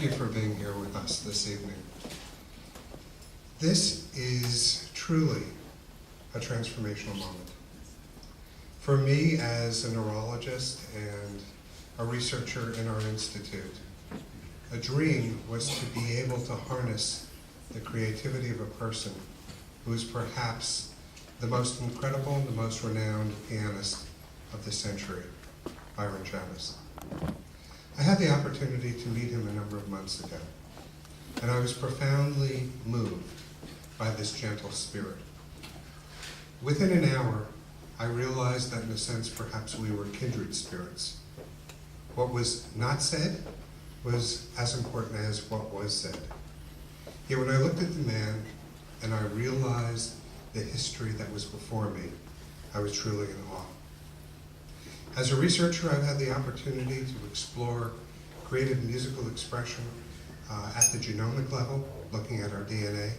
you for being here with us this evening. This is truly a transformational moment. For me, as a neurologist and a researcher in our institute, a dream was to be able to harness the creativity of a person who is perhaps the most incredible and the most renowned pianist of the century, Byron Janis. I had the opportunity to meet him a number of months ago, and I was profoundly moved by this gentle spirit. Within an hour, I realized that in a sense perhaps we were kindred spirits. What was not said was as important as what was said. Yet when I looked at the man and I realized the history that was before me, I was truly in awe. As a researcher, I've had the opportunity to explore creative musical expression at the genomic level, looking at our DNA.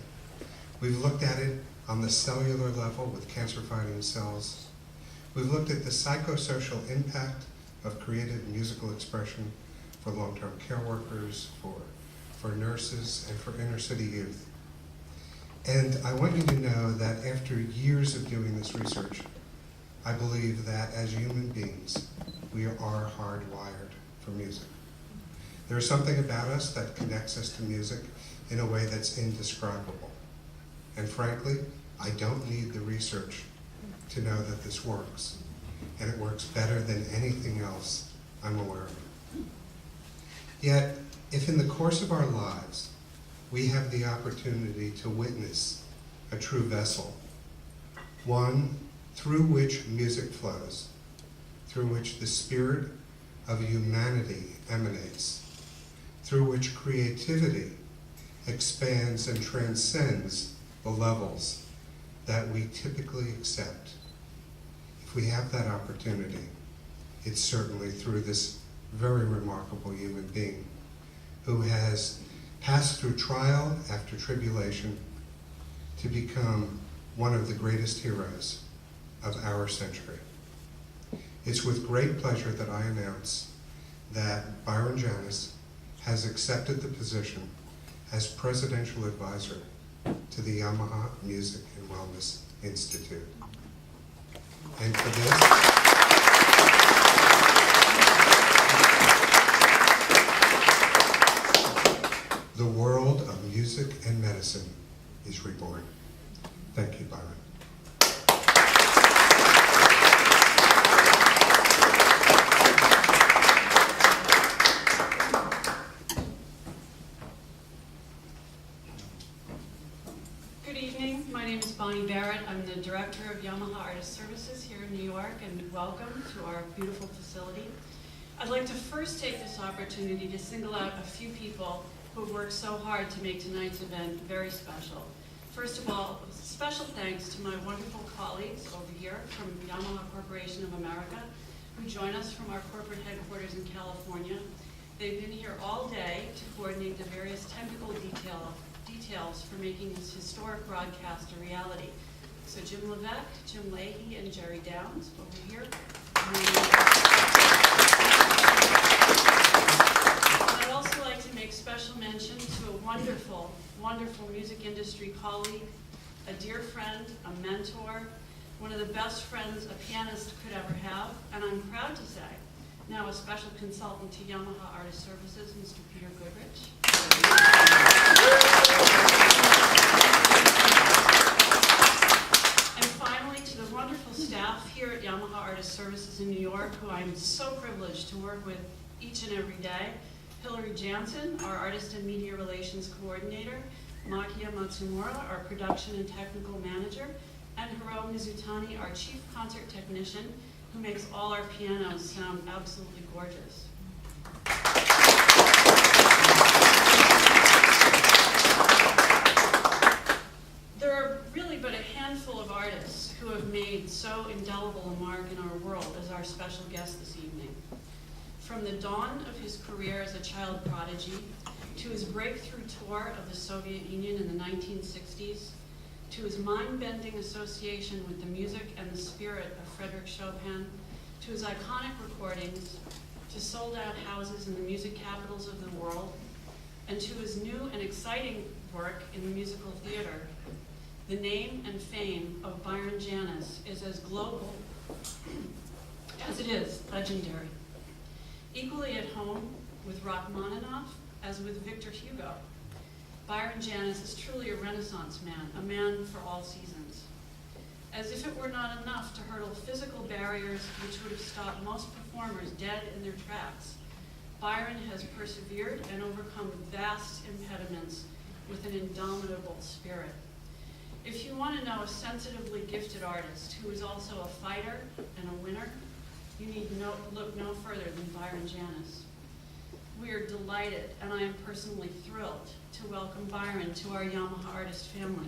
We've looked at it on the cellular level with cancer-fighting cells. We've looked at the psychosocial impact of creative musical expression for long-term care workers, for nurses, and for inner-city youth. And I want you to know that after years of doing this research, I believe that as human beings, we are hardwired for music. There's something about us that connects us to music in a way that's indescribable. And frankly, I don't need the research to know that this works. And it works better than anything else I'm aware of. Yet, if in the course of our lives, we have the opportunity to witness a true vessel, one through which music flows, through which the spirit of humanity emanates, through which creativity expands and transcends the levels that we typically accept. If we have that opportunity, it's certainly through this very remarkable human being who has passed through trial after tribulation to become one of the greatest heroes of our century. It's with great pleasure that I announce that Byron Janis has accepted the position as Presidential Advisor to the Yamaha Music and Wellness Institute. And for this, the world of music and medicine is reborn. Thank you, Byron. I'm the director of Yamaha Artists Services here in New York, and welcome to our beautiful facility. I'd like to first take this opportunity to single out a few people who have worked so hard to make tonight's event very special. First of all, special thanks to my wonderful colleagues over here from Yamaha Corporation of America, who join us from our corporate headquarters in California. They've been here all day to coordinate the various technical details for making this historic broadcast a reality. So Jim Levesque, Jim Leahy, and Jerry Downs over here. I'd also like to make special mention to a wonderful, wonderful music industry colleague, a dear friend, a mentor, one of the best friends a pianist could ever have, and I'm proud to say, now a special consultant to Yamaha Artist Services, Mr. Peter Goodrich. And finally, to the wonderful staff here at Yamaha Artist Services in New York, who I'm so privileged to work with each and every day. Hillary Jansen, our Artist and Media Relations Coordinator, Makia Matsumura, our Production and Technical Manager, and Hiro Mizutani, our Chief Concert Technician, who makes all our pianos sound absolutely gorgeous. There are really but a handful of artists who have made so indelible a mark in our world as our special guest this evening. From the dawn of his career as a child prodigy, to his breakthrough tour of the Soviet Union in the 1960s, to his mind-bending association with the music and the spirit of Frédéric Chopin, to his iconic recordings, to sold-out houses in the music capitals of the world, and to his new and exciting work in the musical theater, the name and fame of Byron Janis is as global as it is legendary. Equally at home with Rachmaninoff as with Victor Hugo, Byron Janis is truly a Renaissance man, a man for all seasons. As if it were not enough to hurdle physical barriers which would have stopped most performers dead in their tracks, Byron has persevered and overcome vast impediments with an indomitable spirit. If you want to know a sensitively gifted artist who is also a fighter and a winner, you need look no further than Byron Janis. We are delighted, and I am personally thrilled, to welcome Byron to our Yamaha Artist family.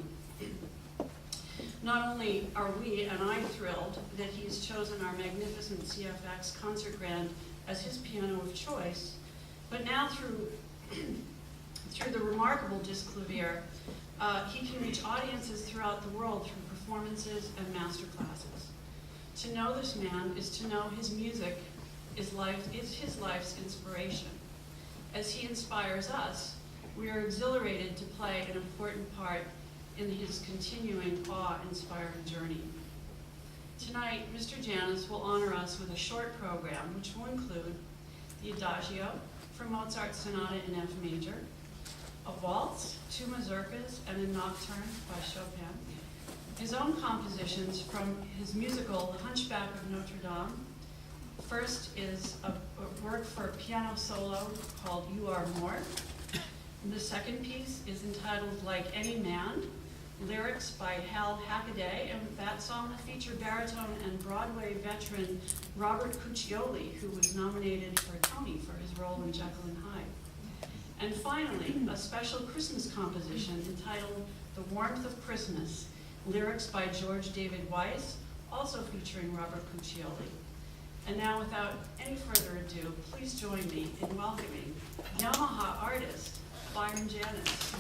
Not only are we and I thrilled that he has chosen our magnificent CFX concert grand as his piano of choice, but now through the remarkable disc clavier, he can reach audiences throughout the world through performances and master classes. To know this man is to know his music is his life's inspiration. As he inspires us, we are exhilarated to play an important part in his continuing awe-inspiring journey. Tonight, Mr. Janis will honor us with a short program which will include the Adagio from Mozart's Sonata in F major, a waltz, 2 mazurkas, and a nocturne by Chopin, his own compositions from his musical The Hunchback of Notre Dame. First is a work for piano solo called You Are More. And the second piece is entitled Like Any Man, lyrics by Hal Hackaday, and that song will feature baritone and Broadway veteran Robert Cuccioli, who was nominated for a Tony for his role in Jekyll and Hyde. And finally, a special Christmas composition entitled The Warmth of Christmas, lyrics by George David Weiss, also featuring Robert Cuccioli. And now, without any further ado, please join me in welcoming Yamaha artist Byron Janis.